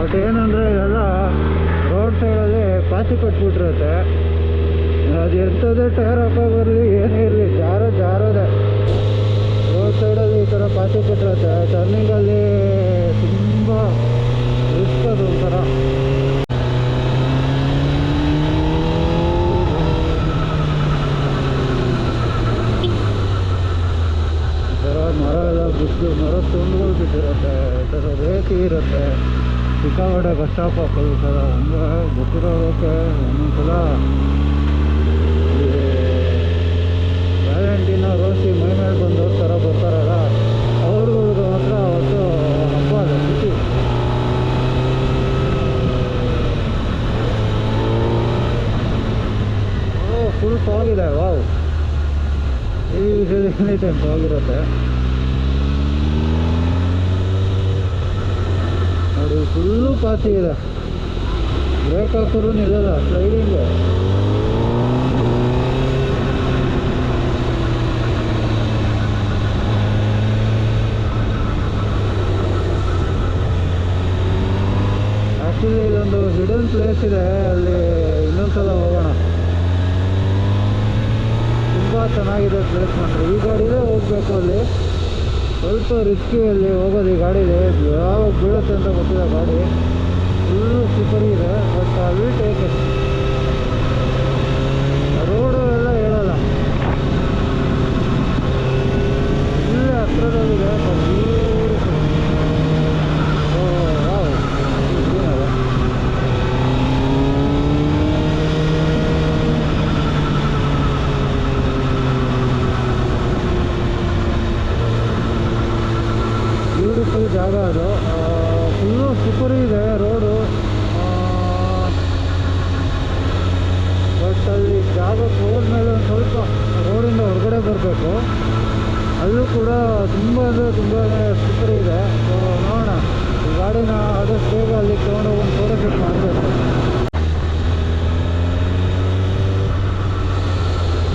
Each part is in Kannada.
ಬಟ್ ಏನಂದರೆ ಇದೆಲ್ಲ ರೋಡ್ ಸೈಡಲ್ಲಿ ಪಾಚಿ ಕಟ್ಬಿಟ್ಟಿರುತ್ತೆ. ಅದು ಎಂಥದ್ದೇ ಟೈರ್ ಹಾಕೋಬರಲಿ ಏನೇ ಇರಲಿ ಜಾರೋದೆ. ರೋಡ್ ಸೈಡಲ್ಲಿ ಈ ಥರ ಪಾಚಿ ಕಟ್ಟಿರುತ್ತೆ. ಟರ್ನಿಂಗಲ್ಲಿ ತುಂಬ ರಿಸ್ಕ್ ಅದು ಒಂಥರ. ಮರ ಎಲ್ಲ ಬಿದ್ದು ಮರ ತುಂಡುಗಳು ಬಿಟ್ಟಿರುತ್ತೆ. ಈ ಥರ ರೇತಿ ಇರುತ್ತೆ. ಸಿಕ್ಕಾಪಟ್ಟೆ ಕಷ್ಟ ಹಾಕೋದು ಈ ಥರ. ಹಂಗೆ ಗೊತ್ತಿರೋದಕ್ಕೆ ಒಂದೊಂದ್ಸಲ ಈ ವ್ಯಾಲೆಂಟಿನ ರೋಸಿ ಮೈ ಮೇಲೆ ಬಂದವ್ರ ಥರ ಬರ್ತಾರಲ್ಲ, ಅವ್ರಿಗೆ ಮಾತ್ರ ಅವತ್ತು ಹಬ್ಬ ಅದು ಖುಷಿ. ಫುಲ್ ಫಾಗ್ ಇದೆ. ವಾವ್, ಈ ಎನಿ ಟೈಮ್ ಫಾಗ್ ಇರುತ್ತೆ ನೋಡಿ. ಫುಲ್ಲು ಪಾಚಿ ಇದೆ. ಬ್ರೇಕ್ ಹಾಕಿದ್ರು ನಿಲ್ಲಲ್ಲ, ಸ್ಲೈಡಿಂಗ್. ಆ್ಯಕ್ಚುಲಿ ಇದೊಂದು ಹಿಡನ್ ಪ್ಲೇಸ್ ಇದೆ, ಅಲ್ಲಿ ಇನ್ನೊಂದ್ಸಲ ಹೋಗೋಣ. ತುಂಬ ಚೆನ್ನಾಗಿದೆ ಪ್ಲೇಸ್ ಮಾತ್ರ. ಈ ಗಾಡಿಲೇ ಹೋಗಬೇಕು. ಅಲ್ಲಿ ಸ್ವಲ್ಪ ರಿಸ್ಕಿ ಅಲ್ಲಿ ಹೋಗೋದು ಈ ಗಾಡೀಲಿ. ಯಾವಾಗ ಬೀಳುತ್ತೆ ಅಂತ ಗೊತ್ತಿಲ್ಲ. ಗಾಡಿ ಫುಲ್ಲು ಸ್ಲಿಪ್ಪರಿ ಇದೆ. ಬಟ್ ಅಲ್ಲಿ ಟೇಕ್ ಇಟ್. ರೋಡು ಎಲ್ಲ ಹೇಳಲ್ಲ, ಇಲ್ಲೇ ಹತ್ರದಲ್ಲಿದೆ. ಬ್ಯೂಟಿಫುಲ್ ಜಾಗ ಅದು. ಫುಲ್ಲು ಸ್ಲಿಪ್ಪರಿ ಇದೆ ರೋಡು. ಬಟ್ ಅಲ್ಲಿ ಜಾಗಕ್ಕೆ ಹೋದ್ಮೇಲೆ ಒಂದು ಸ್ವಲ್ಪ ರೋಡಿಂದ ಹೊರಗಡೆ ಬರಬೇಕು. ಅಲ್ಲೂ ಕೂಡ ತುಂಬ ಅಂದರೆ ತುಂಬಾ ಸ್ಲಿಪ್ಪರಿ ಇದೆ. ಸೊ ನೋಡೋಣ, ಈ ಗಾಡಿನ ಆದಷ್ಟು ಬೇಗ ಅಲ್ಲಿ ತೊಗೊಂಡೋಗಿ ಒಂದು ಫೋಟೋ ಶೂಟ್ ಮಾಡಬೇಕು.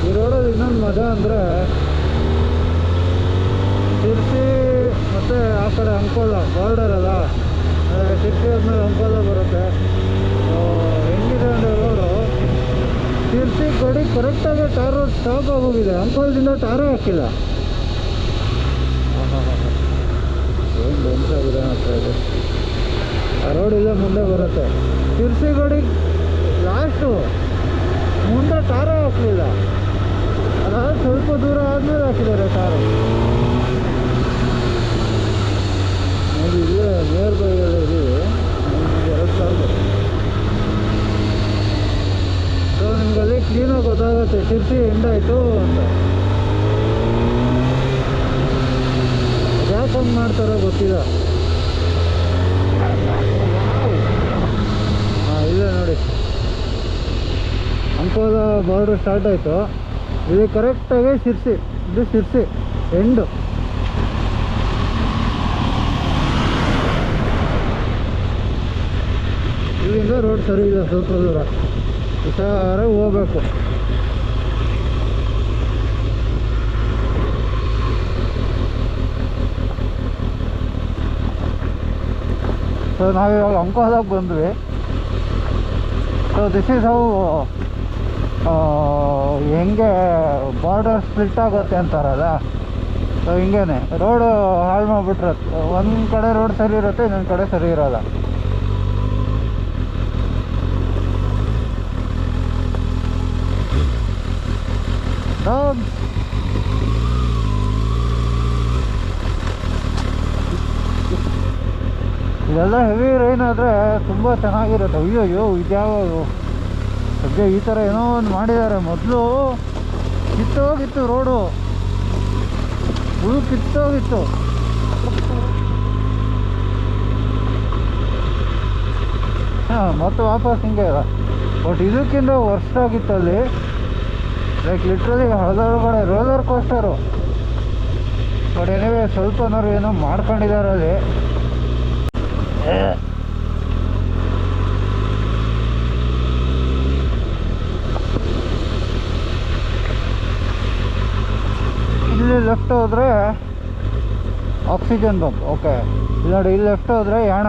ಈ ರೋಡಲ್ಲಿ ಇನ್ನೊಂದು ಮಜಾ ಅಂದರೆ, ಶಿರ್ಸಿ ಮತ್ತು ಆ ಕಡೆ ಅಂಕೋಲ ಬಾರ್ಡರ್ ಅಲ್ಲ, ಶಿರ್ಸಿ ಆದಮೇಲೆ ಅಂಕೋಲ ಬರುತ್ತೆ. ಹೆಂಗಿದೆ ಅಂದರೆ ರೋಡು, ಶಿರ್ಸಿ ಕಡೆ ಕರೆಕ್ಟಾಗಿ ಟಾರ್ ರೋಡ್ ಸ್ಟಾಪ್ ಆಗೋಗಿದೆ. ಅಂಕೋಲದಿಂದ ಟಾರೇ ಹಾಕಿಲ್ಲ. ಏನು ಡೆನ್ಸಾಗಿದೆ ಆಗ್ತಾ ಇದೆ. ಆ ರೋಡ್ ಇಲ್ಲೇ ಮುಂದೆ ಬರುತ್ತೆ. ಶಿರ್ಸಿ ಗಡಿ ಲಾಸ್ಟು ಮುಂದೆ ಟಾರೇ ಹಾಕಲಿಲ್ಲ. ಅದಾದ ಸ್ವಲ್ಪ ದೂರ ಆದಮೇಲೆ ಹಾಕಿದ್ದಾರೆ ಟಾರು. ನೋಡಿ, ಇಲ್ಲೇ ನಿಯರ್ ಬೈ ಇದ್ದೀವಿ. 2,000. ಸೊ ನಿಮ್ಗಲ್ಲಿ ಕ್ಲೀನಾಗಿ ಗೊತ್ತಾಗುತ್ತೆ ಶಿರ್ಸಿ ಎಂಡಾಯಿತು ಅಂತ. ಯಾಕೆ ಹಂಗೆ ಮಾಡ್ತಾರೋ ಗೊತ್ತಿಲ್ಲ. ಹಾಂ, ಇಲ್ಲೇ ನೋಡಿ, ಅಂಕೋಲ ಬಾರ್ಡ್ರ್ ಸ್ಟಾರ್ಟ್ ಆಯಿತು. ಇದು ಕರೆಕ್ಟಾಗಿ ಶಿರ್ಸಿ. ಇದು ಶಿರ್ಸಿ ಎಂಡು. ಇಲ್ಲಿಂದ ರೋಡ್ ಸರಿ ಇಲ್ಲ, ಸ್ವಲ್ಪ ದೂರ ಹುಷಾರಾಗಿ ಹೋಗ್ಬೇಕು. ಸೊ ನಾವಿವಾಗ ಅಂಕೋಲಾಗೆ ಬಂದ್ವಿ. ಸೊ ದಿಸ್ ಈಸ್ ಹೌ ಹೆಂಗೆ ಬಾರ್ಡರ್ ಸ್ಪ್ಲಿಟ್ ಆಗುತ್ತೆ ಅಂತಾರಲ್ಲ, ಸೊ ಹಿಂಗೇನೆ ರೋಡು ಹಾಳು ಮಾಡಿಬಿಟ್ರತ್ತೆ. ಒಂದು ಕಡೆ ರೋಡ್ ಸರಿ ಇರುತ್ತೆ, ಇನ್ನೊಂದು ಕಡೆ ಸರಿ ಇರೋಲ್ಲ. ಇದೆಲ್ಲ ಹೆವಿ ರೈನ್ ಆದರೆ ತುಂಬ ಚೆನ್ನಾಗಿರುತ್ತೆ. ಅಯ್ಯೋ ಇದ್ಯಾವ ಸದ್ಯ ಈ ಥರ ಏನೋ ಒಂದು ಮಾಡಿದ್ದಾರೆ. ಮೊದಲು ಕಿತ್ತೋಗಿತ್ತು ರೋಡು, ಫುಲ್ ಕಿತ್ತೋಗಿತ್ತು. ಹಾಂ, ಮತ್ತು ವಾಪಸ್ ಹಿಂಗೆ ಇಲ್ಲ. ಬಟ್ ಇದಕ್ಕಿಂತ ವರ್ಸ್ಟ್ ಆಗಿತ್ತು ಅಲ್ಲಿ. ಲೈಕ್ ಲಿಟ್ರಲಿ ಹೊಳದೊಳಗಡೆ ರೋಲರ್ ಕೋಸ್ಟರು. ಬಟ್ ಎನಿವೇ ಸ್ವಲ್ಪನವ್ರು ಏನೋ ಮಾಡ್ಕೊಂಡಿದ್ದಾರೆ ಅಲ್ಲಿ. ಇಲ್ಲಿ ಲೆಫ್ಟ್ ಹೋದರೆ ಆಕ್ಸಿಜನ್ ಬಂಪ್. ಓಕೆ, ಇಲ್ಲಿ ನೋಡಿ, ಇಲ್ಲಿ ಲೆಫ್ಟ್ ಹೋದರೆ ಯಾಣ.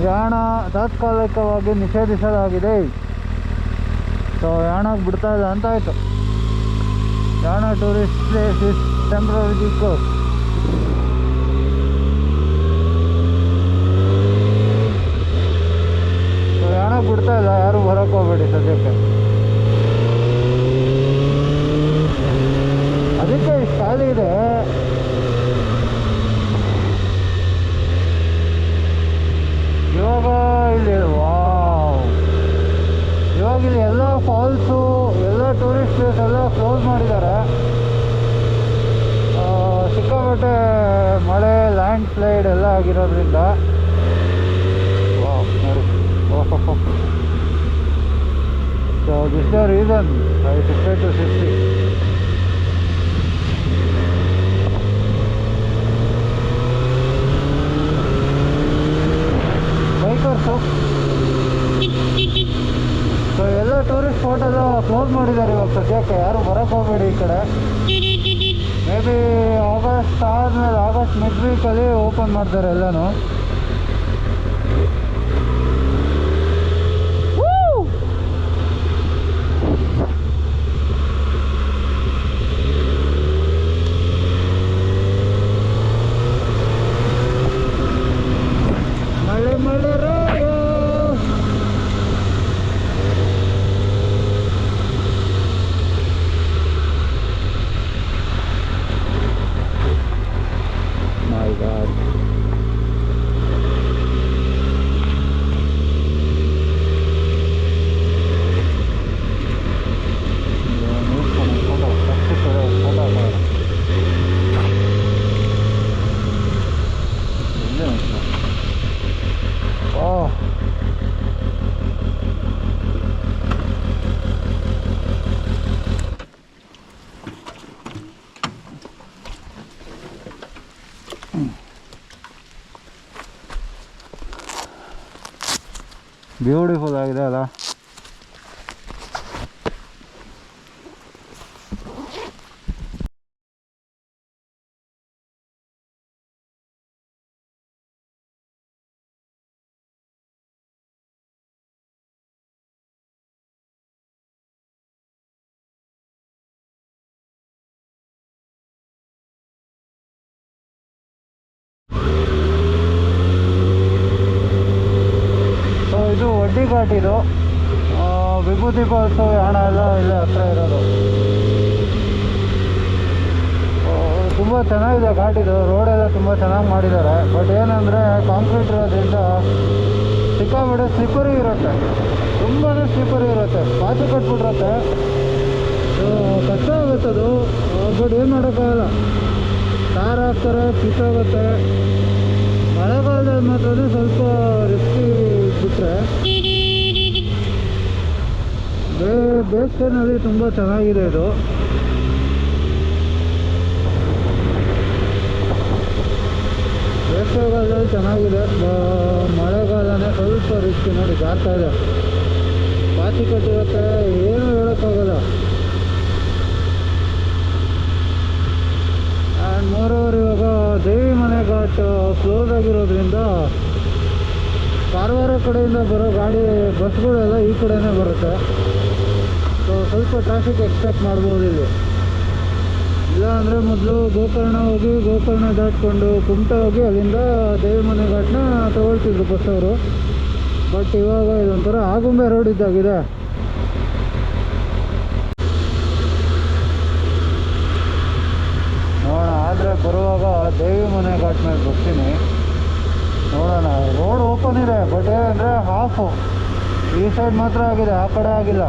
ಯಾಣ ತಾತ್ಕಾಲಿಕವಾಗಿ ನಿಷೇಧಿಸಲಾಗಿದೆ. ಸೊ ಯಾಣಕ್ಕೆ ಬಿಡ್ತಾ ಇಲ್ಲ ಅಂತ ಆಯಿತು. Yana tourist place is temporary close. So ಯಾಣಕ್ಕೆ ಬಿಡ್ತಾ ಇಲ್ಲ, ಯಾರು ಬರೋಕ್ಕೆ ಹೋಗ್ಬೇಡಿ ಸದ್ಯಕ್ಕೆ. ಅದಕ್ಕೆ ಇಷ್ಟು ಖಾಲಿ ಇದೆ. ಇವಾಗ ಇಲ್ಲಿ ಇವಾಗ ಇಲ್ಲಿ ಎಲ್ಲ ಫಾಲ್ಸು, ಎಲ್ಲ ಟೂರಿಸ್ಟ್ ಪ್ಲೇಸ್ ಎಲ್ಲ ಕ್ಲೋಸ್ ಮಾಡಿದ್ದಾರೆ. ಸಿಕ್ಕಾಪಟ್ಟೆ ಮಳೆ, ಲ್ಯಾಂಡ್ ಸ್ಲೈಡ್ ಎಲ್ಲ ಆಗಿರೋದ್ರಿಂದ. ನೋಡಿ, ಓಹೋ. So this the reason I decide to 60. Bikers. So ಎಲ್ಲ ಟೂರಿಸ್ಟ್ ಸ್ಪಾಟ್ ಎಲ್ಲ ಕ್ಲೋಸ್ ಮಾಡಿದ್ದಾರೆ ಇವಾಗ ಸದ್ಯಕ್ಕೆ. ಯಾರು ಬರೋಕ್ಕೆ ಹೋಗಬೇಡಿ ಈ ಕಡೆ. ಮೇ ಬಿ ಆಗಸ್ಟ್ ಆದಮೇಲೆ, ಆಗಸ್ಟ್ ಮಿಡ್ ವೀಕಲ್ಲಿ ಓಪನ್ ಮಾಡ್ತಾರೆ ಎಲ್ಲನೂ. ಬ್ಯೂಟಿಫುಲ್ ಆಗಿದೆ ಅಲ್ಲ. ಇದು ಒಡ್ಡಿ ಘಾಟ್. ಇದು ವಿಭೂತಿ ಫಾಲ್ಸು, ಯಾಣ ಎಲ್ಲ ಇಲ್ಲೇ ಹತ್ರ ಇರೋದು. ತುಂಬ ಚೆನ್ನಾಗಿದೆ ಘಾಟ್. ಇದು ರೋಡೆಲ್ಲ ತುಂಬ ಚೆನ್ನಾಗಿ ಮಾಡಿದ್ದಾರೆ. ಬಟ್ ಏನಂದರೆ ಕಾಂಕ್ರೀಟ್ ಇರೋದ್ರಿಂದ ಸಿಕ್ಕಾಬಿಟ್ಟೆ ಸ್ಲಿಪ್ಪರಿ ಇರುತ್ತೆ, ತುಂಬಾ ಸ್ಲಿಪ್ಪರಿ ಇರುತ್ತೆ. ಪಾಚಿ ಕಟ್ಬಿಟ್ಟಿರುತ್ತೆ, ಕಷ್ಟ ಆಗುತ್ತದು. ಬಟ್ ಏನು ಮಾಡೋಕ್ಕಾಗಲ್ಲ, ಕಾರ್ ಹಾಕ್ತಾರೆ, ಕಿತ್ತೋಗುತ್ತೆ. ಮಳೆಗಾಲದಲ್ಲಿ ಮಾತ್ರ ಸ್ವಲ್ಪ ರಿಸ್ಕಿ ಬಿಟ್ಟರೆ, ಬೇಸಿಗೆನಲ್ಲಿ ತುಂಬ ಚೆನ್ನಾಗಿದೆ ಇದು. ಬೇಸಿಗೆಗಾಲದಲ್ಲಿ ಚೆನ್ನಾಗಿದೆ, ಮಳೆಗಾಲನೇ ಸ್ವಲ್ಪ ರಿಸ್ಕಿ. ನೋಡಿ ಜಾರ್ತಾ ಇದೆ, ಪಾಚಿ ಕಟ್ಟಿರುತ್ತೆ, ಏನೂ ಹೇಳೋಕ್ಕಾಗಲ್ಲ. ಆ್ಯಂಡ್ ಮೋರೋವರ್ ಇವಾಗ ದೇವಿ ಮನೆ ಘಾಟ್ ಕ್ಲೋಸ್ ಆಗಿರೋದ್ರಿಂದ ಕಾರವಾರ ಕಡೆಯಿಂದ ಬರೋ ಗಾಡಿ ಬಸ್ಗಳೆಲ್ಲ ಈ ಕಡೆನೇ ಬರುತ್ತೆ. ಸೊ ಸ್ವಲ್ಪ ಟ್ರಾಫಿಕ್ ಎಕ್ಸ್ಪೆಕ್ಟ್ ಮಾಡ್ಬೋದು ಇಲ್ಲಿ. ಇಲ್ಲ ಅಂದರೆ ಮೊದಲು ಗೋಕರ್ಣ ಹೋಗಿ, ಗೋಕರ್ಣ ದಾಟ್ಕೊಂಡು ಕುಮಟಾ ಹೋಗಿ ಅಲ್ಲಿಂದ ದೇವಿ ಮನೆ ಘಾಟ್ನ ತಗೊಳ್ತಿದ್ರು ಬಸ್ಸವರು. ಬಟ್ ಇವಾಗ ಇದೊಂಥರ ಆಗುಂಬೆ ರೋಡ್ ಇದ್ದಾಗಿದೆ. ನೋಡೋಣ, ಆದರೆ ಬರುವಾಗ ದೇವಿ ಮನೆ ಘಾಟ್ ಮೇಲೆ ಬರ್ತೀನಿ. ನೋಡೋಣ, ರೋಡ್ ಓಪನ್ ಇದೆ, ಬಟ್ ಏನಂದರೆ ಹಾಫು ಈ ಸೈಡ್ ಮಾತ್ರ ಆಗಿದೆ, ಆ ಕಡೆ ಆಗಿಲ್ಲ.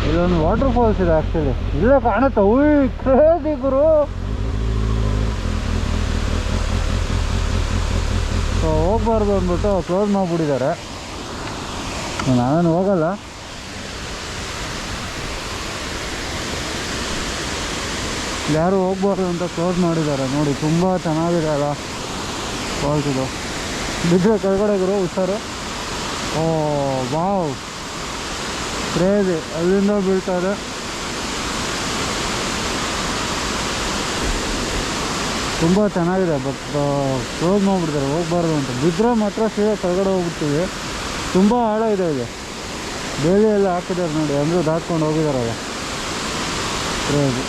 ಇಲ್ಲೊಂದು ವಾಟರ್ ಫಾಲ್ಸ್ ಇದೆ ಆ್ಯಕ್ಚುಲಿ, ಇಲ್ಲೇ ಕಾಣುತ್ತೆ. ಕ್ರೇಜಿ ಗುರು. ಸೊ ಹೋಗ್ಬಾರ್ದು ಅಂದ್ಬಿಟ್ಟು ಕ್ಲೋಸ್ ಮಾಡಿಬಿಟ್ಟಿದ್ದಾರೆ. ನಾವೇನು ಹೋಗಲ್ಲ. ಯಾರು ಹೋಗ್ಬಾರ್ದು ಅಂತ ಕ್ಲೋಸ್ ಮಾಡಿದ್ದಾರೆ. ನೋಡಿ ತುಂಬ ಚೆನ್ನಾಗಿದೆ ಅಲ್ಲ ಫಾಲ್ಸ್ ಇದು. ಬಿದ್ದರೆ ಕೆಳಗಡೆ ಗುರು ಹುಷಾರು. ಓ ವಾವ್, ಕ್ರೇಜಿ. ಅಲ್ಲಿಂದ ಬೀಳ್ತಾರೆ. ತುಂಬ ಚೆನ್ನಾಗಿದೆ. ಬಟ್ ಕ್ಲೋಸ್ ಮಾಡಿಬಿಡ್ತಾರೆ, ಹೋಗ್ಬಾರ್ದು ಅಂತ. ಬಿದ್ದರೆ ಮಾತ್ರ ಸೀದಾ ಕೆಳಗಡೆ ಹೋಗ್ಬಿಡ್ತೀವಿ. ತುಂಬ ಆಳ ಇದೆ ಇಲ್ಲಿ. ಬೇಲಿ ಎಲ್ಲ ಹಾಕಿದ್ದಾರೆ ನೋಡಿ, ಅಂದರೂ ದಾಟ್ಕೊಂಡು ಹೋಗಿದಾರಲ್ಲ. Craze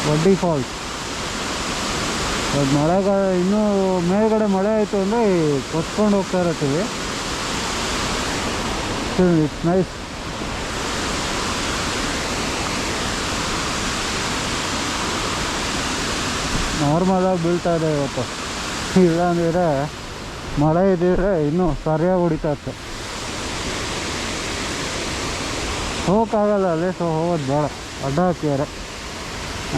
ವಡ್ಡಿ falls. ಅದು ಮಳೆಗಾಲ ಇನ್ನೂ ಮೇಲ್ಗಡೆ ಮಳೆ ಆಯಿತು ಅಂದರೆ ಕೊಚ್ಕೊಂಡು ಹೋಗ್ತಾ ಇರ್ತೀವಿ. It's nice. ನಾರ್ಮಲಾಗಿ ಬೀಳ್ತಾ ಇದೆ ಇವತ್ತು. ಇಲ್ಲ ಅಂದಿದ್ರೆ ಮಳೆ ಇದ್ದಿದ್ರೆ ಇನ್ನೂ ಸರಿಯಾಗಿ ಹೊಡಿತಾ ಇತ್ತು. ಹೋಗೋಕ್ಕಾಗಲ್ಲ ಅಲ್ಲಿ, ಸೊ ಹೋಗೋದು ಬೇಡ, ಅಡ್ಡ ಹಾಕಿದ್ದಾರೆ.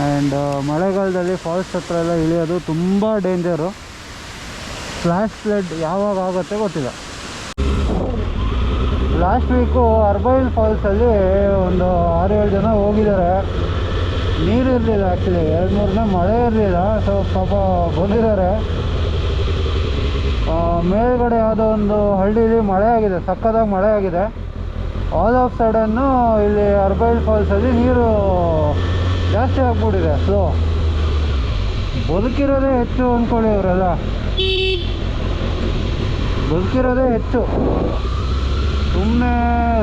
ಆ್ಯಂಡ್ ಮಳೆಗಾಲದಲ್ಲಿ ಫಾಲ್ಸ್ ಹತ್ರ ಎಲ್ಲ ಇಳಿಯೋದು ತುಂಬ ಡೇಂಜರು. ಫ್ಲ್ಯಾಶ್ ಫ್ಲಡ್ ಯಾವಾಗ ಆಗುತ್ತೆ ಗೊತ್ತಿಲ್ಲ. ಲಾಸ್ಟ್ ವೀಕು ಅರ್ಬೈಲ್ ಫಾಲ್ಸಲ್ಲಿ ಒಂದು 6-7 ಜನ ಹೋಗಿದ್ದಾರೆ. ನೀರು ಇರಲಿಲ್ಲ, ಆ್ಯಕ್ಚುಲಿ 2-3 ದಿನ ಮಳೆ ಇರಲಿಲ್ಲ. ಸೊ ಪಾಪ ಬಂದಿದ್ದಾರೆ. ಮೇಲ್ಗಡೆ ಯಾವುದೋ ಒಂದು ಹಳ್ಳಿಲಿ ಮಳೆ ಆಗಿದೆ, ಸಕ್ಕತ್ತಾಗಿ ಮಳೆ ಆಗಿದೆ. ಆಲ್ ಆಫ್ ಸಡನ್ನು ಇಲ್ಲಿ ಅರ್ಬೈಲ್ ಫಾಲ್ಸಲ್ಲಿ ನೀರು ಜಾಸ್ತಿ ಆಗ್ಬಿಟ್ಟಿದೆ. ಸೊ ಬದುಕಿರೋದೇ ಹೆಚ್ಚು ಅಂದ್ಕೊಳ್ಳಿ, ಇವರೆಲ್ಲ ಬದುಕಿರೋದೇ ಹೆಚ್ಚು. ಸುಮ್ಮನೆ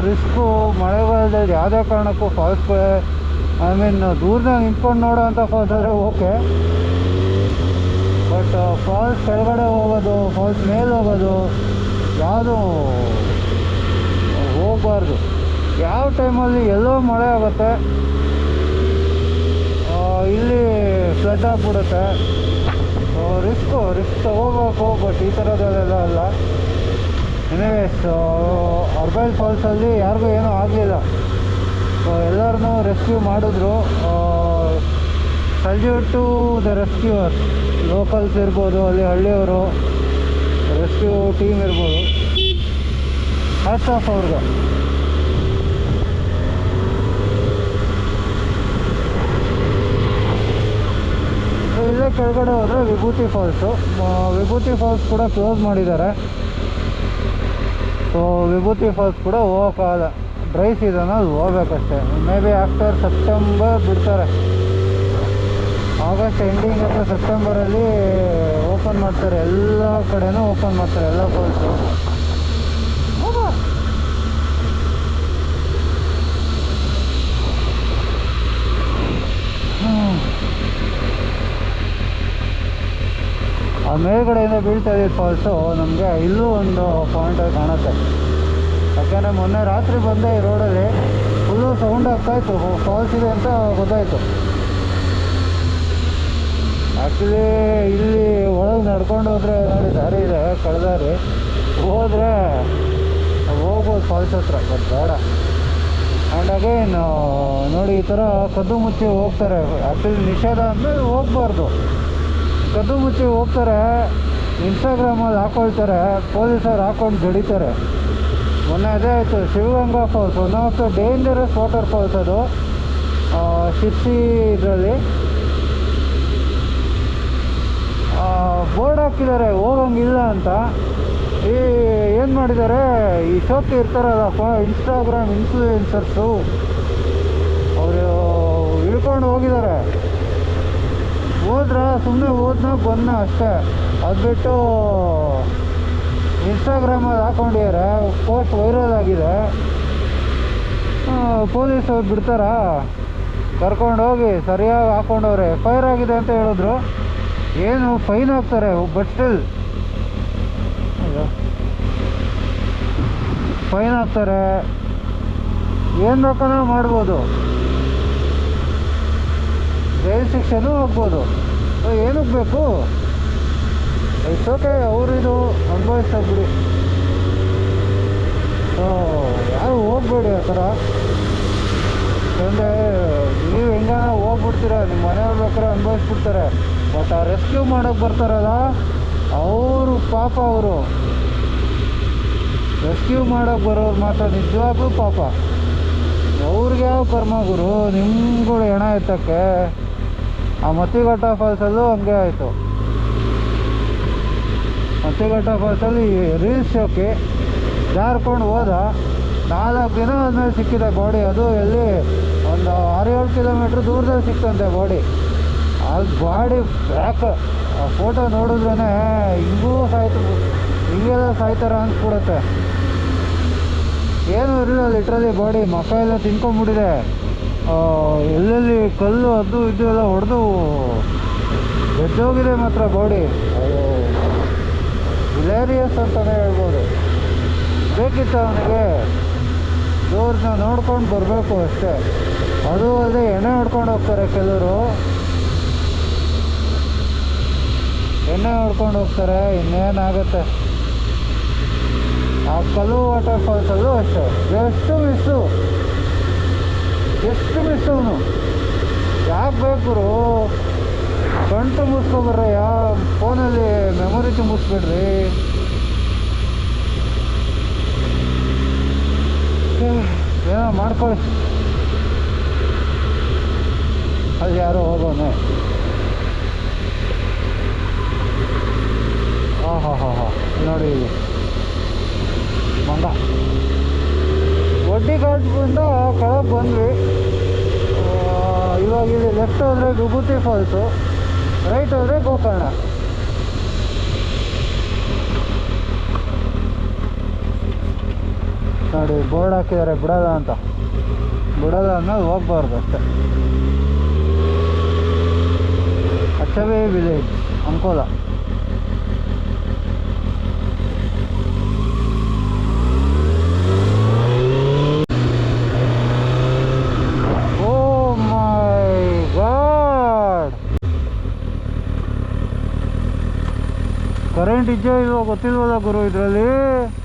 ರಿಸ್ಕು. ಮಳೆಗಾಲದಲ್ಲಿ ಯಾವುದೇ ಕಾರಣಕ್ಕೂ ಫಾಲ್ಸ್ಗೆ ದೂರದಾಗ ನಿಂತ್ಕೊಂಡು ನೋಡೋ ಅಂಥ ಫಾಲ್ಸ್ ಆದರೆ ಓಕೆ. ಬಟ್ ಫಾಲ್ಸ್ ಕೆಳಗಡೆ ಹೋಗೋದು, ಫಾಲ್ಸ್ ಮೇಲೆ ಹೋಗೋದು ಯಾವುದು ಹೋಗಬಾರ್ದು. ಯಾವ ಟೈಮಲ್ಲಿ ಎಲ್ಲೋ ಮಳೆ ಆಗುತ್ತೆ, ಇಲ್ಲಿ ಫ್ಲಡ್ ಆಗಿಬಿಡುತ್ತೆ. ರಿಸ್ಕ್ ತೊಗೋಬೇಕು. ಬಟ್ ಈ ಥರದಲ್ಲೆಲ್ಲ ಅಲ್ಲ. ಎನಿವೇಸ್, ಅರ್ಬೈಲ್ ಫಾಲ್ಸಲ್ಲಿ ಯಾರಿಗೂ ಏನೂ ಆಗಲಿಲ್ಲ. ಎಲ್ಲರನ್ನೂ ರೆಸ್ಕ್ಯೂ ಮಾಡಿದ್ರು. Salute to the rescuers. Locals ಇರ್ಬೋದು, ಅಲ್ಲಿ ಹಳ್ಳಿಯವರು, ರೆಸ್ಕ್ಯೂ ಟೀಮ್ ಇರ್ಬೋದು. ಹ್ಯಾಟ್ಸ್ ಆಫ್ ಅವ್ರಿಗೆ. ಇಲ್ಲೇ ಕೆಳಗಡೆ ಹೋದರೆ ವಿಭೂತಿ ಫಾಲ್ಸು. ವಿಭೂತಿ ಫಾಲ್ಸ್ ಕೂಡ ಕ್ಲೋಸ್ ಮಾಡಿದ್ದಾರೆ. ಸೊ ವಿಭೂತಿ ಫಾಲ್ಸ್ ಕೂಡ ಹೋಗೋಕ್ಕಾಗಲ್ಲ, ಡ್ರೈ ಸೀಸನಲ್ಲಿ ಹೋಗ್ಬೇಕಷ್ಟೆ. ಮೇ ಬಿ ಆಫ್ಟರ್ ಸೆಪ್ಟೆಂಬರ್ ಬಿಡ್ತಾರೆ. ಆಗಸ್ಟ್ ಎಂಡಿಂಗ್ ಅಥವಾ ಸೆಪ್ಟೆಂಬರಲ್ಲಿ ಓಪನ್ ಮಾಡ್ತಾರೆ. ಎಲ್ಲ ಕಡೆನೂ ಓಪನ್ ಮಾಡ್ತಾರೆ, ಎಲ್ಲ ಫಾಲ್ಸು. ಆ ಮೇಲ್ಗಡೆಯಿಂದ ಬೀಳ್ತಾ ಇದ್ದ ಫಾಲ್ಸು ನಮಗೆ ಇಲ್ಲೂ ಒಂದು ಪಾಯಿಂಟಾಗಿ ಕಾಣುತ್ತೆ. ಯಾಕೆಂದರೆ ಮೊನ್ನೆ ರಾತ್ರಿ ಬಂದೆ ಈ ರೋಡಲ್ಲಿ ಫುಲ್ಲು ಸೌಂಡ್ ಆಗ್ತಾಯಿತ್ತು, ಫಾಲ್ಸ್ ಇದೆ ಅಂತ ಗೊತ್ತಾಯಿತು. ಆ್ಯಕ್ಚುಲಿ ಇಲ್ಲಿ ಒಳಗೆ ನಡ್ಕೊಂಡು ಹೋದರೆ ನೋಡಿ ದಾರಿ ಇದೆ, ಕಳೆದಾರಿ ಹೋದರೆ ಹೋಗ್ಬೋದು ಫಾಲ್ಸ್ ಹತ್ರ. ಬಟ್ ಬೇಡ. ಆ್ಯಂಡ್ ಅಗೇನ್ ನೋಡಿ ಈ ಥರ ಕದ್ದು ಮುಚ್ಚಿ ಹೋಗ್ತಾರೆ. ಆ್ಯಕ್ಚುಲಿ ನಿಷೇಧ ಅಂದಮೇಲೆ ಹೋಗಬಾರ್ದು. ಕದ್ದು ಮುಚ್ಚಿ ಹೋಗ್ತಾರೆ, ಇನ್ಸ್ಟಾಗ್ರಾಮಲ್ಲಿ ಹಾಕ್ಕೊಳ್ತಾರೆ, ಪೊಲೀಸರು ಹಾಕ್ಕೊಂಡು ಜಡಿತಾರೆ. ಮೊನ್ನೆ ಅದೇ ಆಯಿತು, Shivaganga falls, one of the dangerous water falls. ಅದು ಶಿರ್ಸಿ ಇದರಲ್ಲಿ ಬೋರ್ಡ್ ಹಾಕಿದ್ದಾರೆ ಹೋಗಂಗಿಲ್ಲ ಅಂತ. ಏನು ಮಾಡಿದ್ದಾರೆ, ಈ ಶೋಕಿ ಇರ್ತಾರಲ್ಲಪ್ಪ ಇನ್ಸ್ಟಾಗ್ರಾಮ್ ಇನ್ಫ್ಲೂಯೆನ್ಸರ್ಸು, ಅವರು ಇಳ್ಕೊಂಡು ಹೋಗಿದ್ದಾರೆ. ಸುಮ್ಮನೆ ಹೋದ್ನ ಅಷ್ಟೇ. ಅದು ಬಿಟ್ಟು ಇನ್ಸ್ಟಾಗ್ರಾಮಲ್ಲಿ ಹಾಕ್ಕೊಂಡಿದ್ದಾರೆ, ಪೋಸ್ಟ್ ವೈರಲ್ ಆಗಿದೆ. ಪೊಲೀಸವ್ರು ಬಿಡ್ತಾರಾ? ಕರ್ಕೊಂಡೋಗಿ ಸರಿಯಾಗಿ ಹಾಕ್ಕೊಂಡವ್ರೆ. FIR ಆಗಿದೆ ಅಂತ ಹೇಳಿದ್ರು. ಏನು ಫೈನ್ ಹಾಕ್ತಾರೆ, ಬಟ್ ಸ್ಟಿಲ್ ಫೈನ್ ಹಾಕ್ತಾರೆ. ಏನು ಬೇಕಂದ್ರೆ ಮಾಡ್ಬೋದು, ಜೈಲು ಶಿಕ್ಷೆನೂ ಹೋಗ್ಬೋದು. ಏನಕ್ಕೆ ಬೇಕು? ಇಟ್ಸ್ ಓಕೆ, ಅವರಿದು ಅನುಭವಿಸ್ತಾರೆ ಬಿಡಿ. ಸೊ ಯಾರು ಹೋಗ್ಬೇಡಿ ಆ ಥರ. ಯಾಕಂದರೆ ನೀವು ಹೆಂಗಾನ ಹೋಗ್ಬಿಡ್ತೀರ, ನಿಮ್ಮ ಮನೆಯವ್ರು ಬೇಕಾದ್ರೆ ಅನುಭವಿಸ್ಬಿಡ್ತಾರೆ. ಬಟ್ ಆ ರೆಸ್ಕ್ಯೂ ಮಾಡೋಕ್ಕೆ ಬರ್ತಾರಲ್ಲ ಅವರು ಪಾಪ. ಅವರು ರೆಸ್ಕ್ಯೂ ಮಾಡೋಕ್ಕೆ ಬರೋರು ಮಾತ್ರ ನಿಜವಾಗ್ಲೂ ಪಾಪ. ಅವ್ರಿಗೆ ಯಾವ ಕರ್ಮ ಗುರು, ನಿಮ್ಗಳು ಹೆಣ ಎತ್ತಕ್ಕೆ. ಆ ಮತ್ತಿಘಟ್ಟ ಫಾಲ್ಸಲ್ಲೂ ಹಂಗೆ ಆಯಿತು. ಮತ್ತಿಘಟ್ಟ ಫಾಲ್ಸಲ್ಲಿ ರೀಲ್ಸ್ ಶೋಕಿ ಜಾರ್ಕೊಂಡು ಹೋದ. 4 ದಿನ ಆದಮೇಲೆ ಸಿಕ್ಕಿದೆ ಬಾಡಿ. ಅದು ಎಲ್ಲಿ ಒಂದು 6-7 ಕಿಲೋಮೀಟ್ರ್ ದೂರದಲ್ಲಿ ಸಿಕ್ತಂತೆ ಬಾಡಿ. ಅಲ್ಲಿ ಬಾಡಿ ಬ್ಯಾಕ್ ಆ ಫೋಟೋ ನೋಡಿದ್ರೇ ಹಿಂಗೂ ಹಿಂಗೆಲ್ಲ ಸಾಯ್ತಾರ ಅನ್ಸ್ಬಿಡುತ್ತೆ. ಏನೂ ಇರಲಿಲ್ಲ ಲಿಟ್ರಲಿ ಬಾಡಿ ಮಕ್ಕ ಎಲ್ಲ ತಿನ್ಕೊಂಡ್ಬಿಟ್ಟಿದೆ. ಎಲ್ಲೆಲ್ಲಿ ಕಲ್ಲು ಅದು ಇದು ಎಲ್ಲ ಹೊಡೆದು ಎದ್ದೋಗಿದೆ ಮಾತ್ರ ಬಾಡಿ. ಹಿಲೇರಿಯಸ್ ಅಂತಲೇ ಹೇಳ್ಬೋದು. ಬೇಕಿತ್ತು ಅವನಿಗೆ ಇವ್ರನ್ನ ನೋಡ್ಕೊಂಡು ಬರಬೇಕು ಅಷ್ಟೇ. ಅದು ಅಲ್ಲದೆ ಎಣ್ಣೆ ಹೊಡ್ಕೊಂಡು ಹೋಗ್ತಾರೆ ಕೆಲವರು, ಎಣ್ಣೆ ಹೊಡ್ಕೊಂಡು ಹೋಗ್ತಾರೆ. ಇನ್ನೇನಾಗುತ್ತೆ. ಆ ಕಲ್ಲು ವಾಟರ್ ಫಾಲ್ಸಲ್ಲೂ ಅಷ್ಟೇ ಎಷ್ಟು ಮಿಸ್ಸು ಅವನು. ಯಾಕೆ ಬೇಕು ಕಣ್ ತುಂಬಿಸ್ಕೊಬರ್ರಿ, ಫೋನಲ್ಲಿ ಮೆಮೊರಿ ತುಂಬಿಸ್ಬಿಡ್ರಿ. ಏನೋ ಮಾಡ್ಕೊಳ್ಳಿ. ಅಲ್ಲಿ ಯಾರೋ ಹೋಗೋನೆ. ಹಾಂ ನೋಡಿ ಇಲ್ಲಿ ಮಂಗ ಒಡ್ಡಿ ಘಾಟ್ದಿಂದ ಕೆಳಗೆ ಬಂದ್ವಿ. ಇವಾಗ ಇಲ್ಲಿ ಲೆಫ್ಟ್ ಹೋದರೆ ವಿಭೂತಿ ಫಾಲ್ಸು, ರೈಟ್ ಹೋದರೆ ಗೋಕರ್ಣ. ನೋಡಿ ಬೋರ್ಡ್ ಹಾಕಿದ್ದಾರೆ ಬಿಡಲ್ಲ ಅಂತ. ಬಿಡಲ್ಲ ಅನ್ನೋದು ಹೋಗ್ಬಾರ್ದು ಅಷ್ಟೇ. ಅಚ್ಚವೇ ವಿಲೇಜ್ ಅಂಕೋಲ. ಕರೆಂಟ್ ಇದ್ದೇ ಇಲ್ವೋ ಗೊತ್ತಿಲ್ವಲ್ಲ ಗುರು ಇದರಲ್ಲಿ.